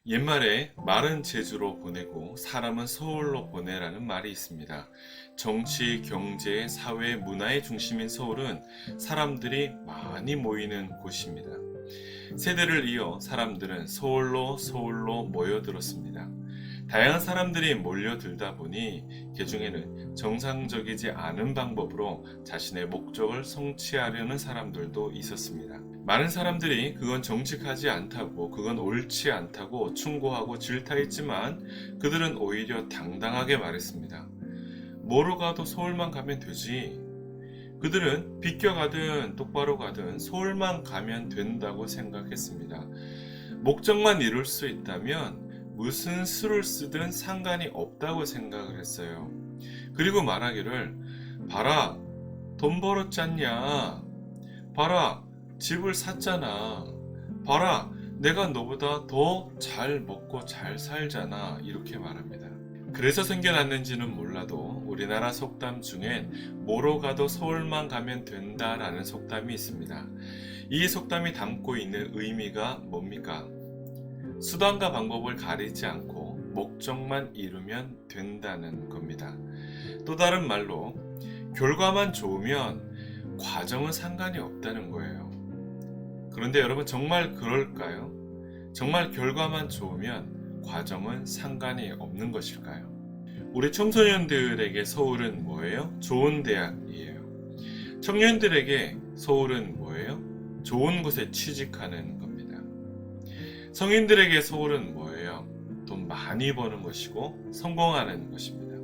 옛말에 말은 제주로 보내고 사람은 서울로 보내라는 말이 있습니다. 정치, 경제, 사회, 문화의 중심인 서울은 사람들이 많이 모이는 곳입니다. 세대를 이어 사람들은 서울로 모여들었습니다. 다양한 사람들이 몰려들다 보니 그중에는 정상적이지 않은 방법으로 자신의 목적을 성취하려는 사람들도 있었습니다. 많은 사람들이 그건 정직하지 않다고, 그건 옳지 않다고 충고하고 질타했지만 그들은 오히려 당당하게 말했습니다. 뭐로 가도 서울만 가면 되지. 그들은 비껴가든 똑바로 가든 서울만 가면 된다고 생각했습니다. 목적만 이룰 수 있다면 무슨 수를 쓰든 상관이 없다고 생각을 했어요. 그리고 말하기를, 봐라, 돈 벌었잖냐. 봐라, 집을 샀잖아. 봐라, 내가 너보다 더 잘 먹고 잘 살잖아. 이렇게 말합니다. 그래서 생겨났는지는 몰라도 우리나라 속담 중엔 뭐로 가도 서울만 가면 된다라는 속담이 있습니다. 이 속담이 담고 있는 의미가 뭡니까? 수단과 방법을 가리지 않고 목적만 이루면 된다는 겁니다. 또 다른 말로 결과만 좋으면 과정은 상관이 없다는 거예요. 그런데 여러분, 정말 그럴까요? 정말 결과만 좋으면 과정은 상관이 없는 것일까요? 우리 청소년들에게 서울은 뭐예요? 좋은 대학이에요. 청년들에게 서울은 뭐예요? 좋은 곳에 취직하는 겁니다. 성인들에게 서울은 뭐예요? 돈 많이 버는 것이고 성공하는 것입니다.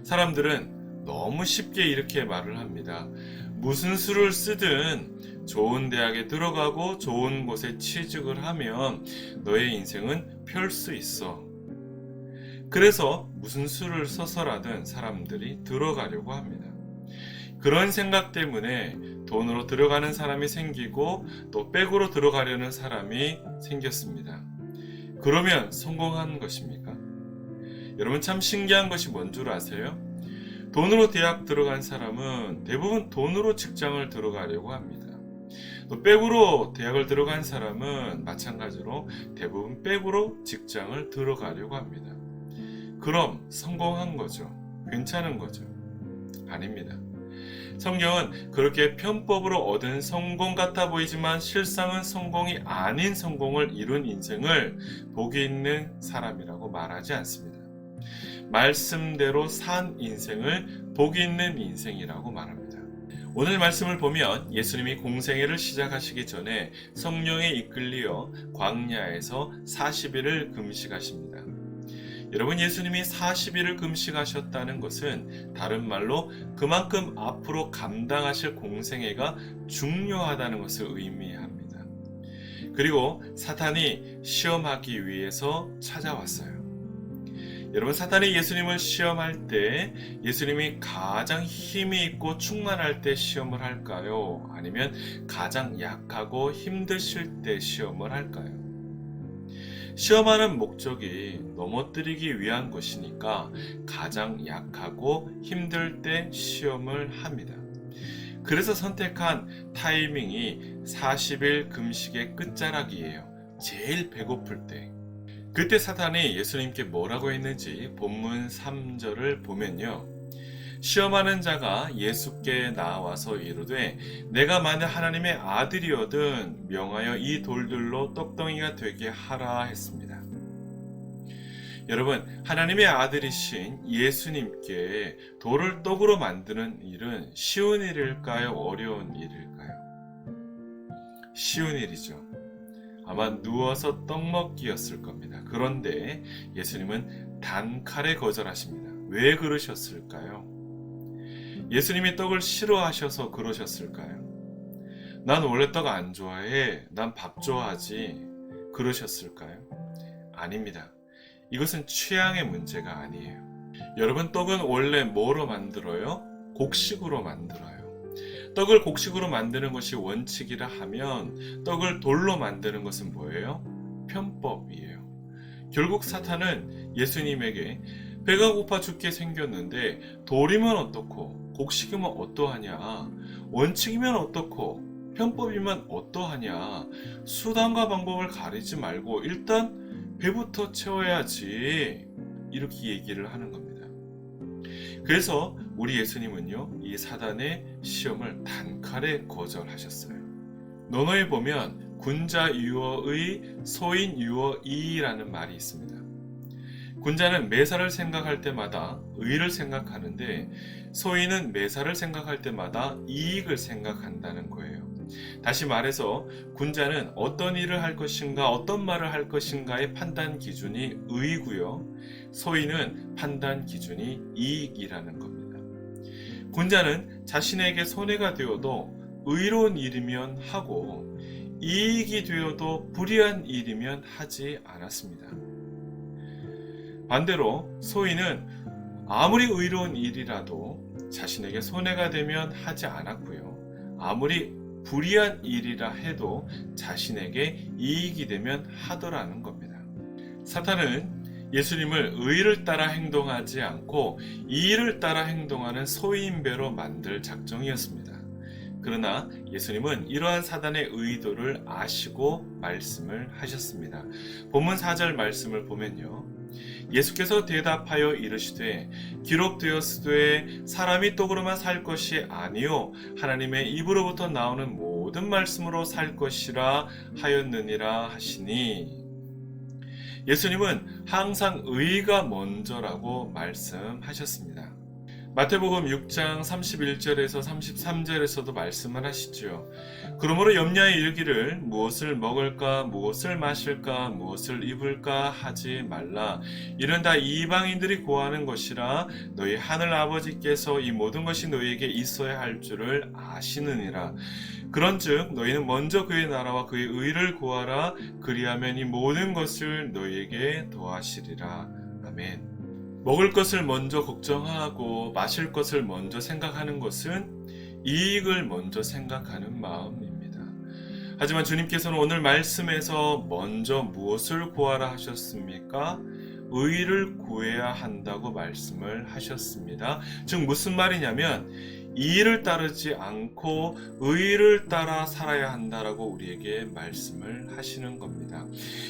사람들은 너무 쉽게 이렇게 말을 합니다. 무슨 수를 쓰든 좋은 대학에 들어가고 좋은 곳에 취직을 하면 너의 인생은 펼 수 있어. 그래서 무슨 수를 써서라든 사람들이 들어가려고 합니다. 그런 생각 때문에 돈으로 들어가는 사람이 생기고 또 백으로 들어가려는 사람이 생겼습니다. 그러면 성공한 것입니까? 여러분, 참 신기한 것이 뭔 줄 아세요? 돈으로 대학 들어간 사람은 대부분 돈으로 직장을 들어가려고 합니다. 또 백으로 대학을 들어간 사람은 마찬가지로 대부분 백으로 직장을 들어가려고 합니다. 그럼 성공한 거죠? 괜찮은 거죠? 아닙니다. 성경은 그렇게 편법으로 얻은 성공 같아 보이지만 실상은 성공이 아닌 성공을 이룬 인생을 복이 있는 사람이라고 말하지 않습니다. 말씀대로 산 인생을 복이 있는 인생이라고 말합니다. 오늘 말씀을 보면 예수님이 공생애를 시작하시기 전에 성령에 이끌리어 광야에서 40일을 금식하십니다. 여러분, 예수님이 40일을 금식하셨다는 것은 다른 말로 그만큼 앞으로 감당하실 공생애가 중요하다는 것을 의미합니다. 그리고 사탄이 시험하기 위해서 찾아왔어요. 여러분, 사탄이 예수님을 시험할 때 예수님이 가장 힘이 있고 충만할 때 시험을 할까요? 아니면 가장 약하고 힘드실 때 시험을 할까요? 시험하는 목적이 넘어뜨리기 위한 것이니까 가장 약하고 힘들 때 시험을 합니다. 그래서 선택한 타이밍이 40일 금식의 끝자락이에요. 제일 배고플 때. 그때 사탄이 예수님께 뭐라고 했는지 본문 3절을 보면요. 시험하는 자가 예수께 나와서 이르되 내가 만일 하나님의 아들이거든 명하여 이 돌들로 떡덩이가 되게 하라 했습니다. 여러분, 하나님의 아들이신 예수님께 돌을 떡으로 만드는 일은 쉬운 일일까요? 어려운 일일까요? 쉬운 일이죠. 아마 누워서 떡 먹기였을 겁니다. 그런데 예수님은 단칼에 거절하십니다. 왜 그러셨을까요? 예수님이 떡을 싫어하셔서 그러셨을까요? 난 원래 떡 안 좋아해. 난 밥 좋아하지. 그러셨을까요? 아닙니다. 이것은 취향의 문제가 아니에요. 여러분, 떡은 원래 뭐로 만들어요? 곡식으로 만들어요. 떡을 곡식으로 만드는 것이 원칙이라 하면 떡을 돌로 만드는 것은 뭐예요? 편법이에요. 결국 사탄은 예수님에게 배가 고파 죽게 생겼는데 돌이면 어떻고 곡식이면 어떠하냐, 원칙이면 어떻고 편법이면 어떠하냐, 수단과 방법을 가리지 말고 일단 배부터 채워야지. 이렇게 얘기를 하는 겁니다. 그래서 우리 예수님은요, 이 사단의 시험을 단칼에 거절하셨어요. 논어에 보면 군자 유어의 소인 유어이라는 말이 있습니다. 군자는 매사를 생각할 때마다 의를 생각하는데 소인은 매사를 생각할 때마다 이익을 생각한다는 거예요. 다시 말해서 군자는 어떤 일을 할 것인가 어떤 말을 할 것인가의 판단 기준이 의이고요. 소인은 판단 기준이 이익이라는 겁니다. 군자는 자신에게 손해가 되어도 의로운 일이면 하고 이익이 되어도 불의한 일이면 하지 않았습니다. 반대로 소인은 아무리 의로운 일이라도 자신에게 손해가 되면 하지 않았고요. 아무리 불의한 일이라 해도 자신에게 이익이 되면 하더라는 겁니다. 사탄은 예수님을 의를 따라 행동하지 않고 이의를 따라 행동하는 소인배로 만들 작정이었습니다. 그러나 예수님은 이러한 사단의 의도를 아시고 말씀을 하셨습니다. 본문 4절 말씀을 보면요. 예수께서 대답하여 이르시되 기록되었으되 사람이 떡으로만 살 것이 아니요 하나님의 입으로부터 나오는 모든 말씀으로 살 것이라 하였느니라 하시니, 예수님은 항상 의가 먼저라고 말씀하셨습니다. 마태복음 6장 31절에서 33절에서도 말씀을 하시죠. 그러므로 염려하여 이르기를 무엇을 먹을까 무엇을 마실까 무엇을 입을까 하지 말라. 이는 다 이방인들이 구하는 것이라. 너희 하늘 아버지께서 이 모든 것이 너희에게 있어야 할 줄을 아시느니라. 그런즉 너희는 먼저 그의 나라와 그의 의를 구하라. 그리하면 이 모든 것을 너희에게 더하시리라. 아멘. 먹을 것을 먼저 걱정하고 마실 것을 먼저 생각하는 것은 이익을 먼저 생각하는 마음입니다. 하지만 주님께서는 오늘 말씀에서 먼저 무엇을 구하라 하셨습니까? 의를 구해야 한다고 말씀을 하셨습니다. 즉 무슨 말이냐면 이의를 따르지 않고 의를 따라 살아야 한다라고 우리에게 말씀을 하시는 겁니다.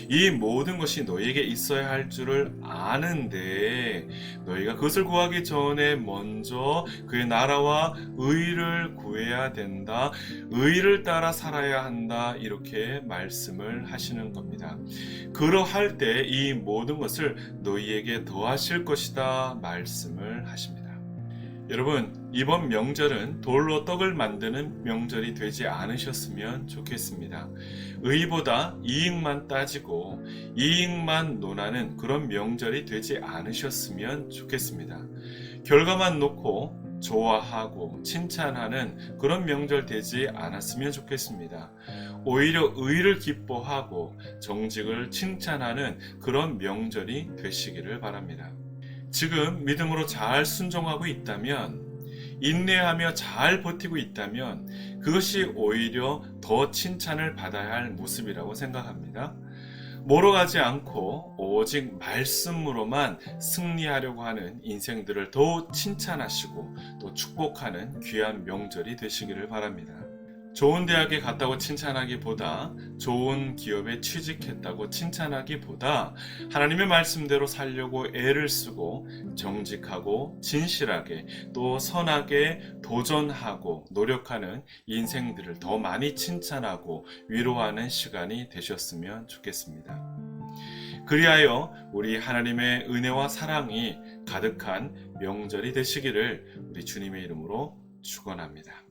이 모든 것이 너희에게 있어야 할 줄을 아는데 너희가 그것을 구하기 전에 먼저 그의 나라와 의를 구해야 된다. 의를 따라 살아야 한다. 이렇게 말씀을 하시는 겁니다. 그러할 때 이 모든 것을 너희에게 더하실 것이다 말씀을 하십니다. 여러분, 이번 명절은 돌로 떡을 만드는 명절이 되지 않으셨으면 좋겠습니다. 의보다 이익만 따지고 이익만 논하는 그런 명절이 되지 않으셨으면 좋겠습니다. 결과만 놓고 좋아하고 칭찬하는 그런 명절 되지 않았으면 좋겠습니다. 오히려 의를 기뻐하고 정직을 칭찬하는 그런 명절이 되시기를 바랍니다. 지금 믿음으로 잘 순종하고 있다면, 인내하며 잘 버티고 있다면 그것이 오히려 더 칭찬을 받아야 할 모습이라고 생각합니다. 몰아가지 않고 오직 말씀으로만 승리하려고 하는 인생들을 더 칭찬하시고 또 축복하는 귀한 명절이 되시기를 바랍니다. 좋은 대학에 갔다고 칭찬하기보다, 좋은 기업에 취직했다고 칭찬하기보다 하나님의 말씀대로 살려고 애를 쓰고 정직하고 진실하게 또 선하게 도전하고 노력하는 인생들을 더 많이 칭찬하고 위로하는 시간이 되셨으면 좋겠습니다. 그리하여 우리 하나님의 은혜와 사랑이 가득한 명절이 되시기를 우리 주님의 이름으로 축원합니다.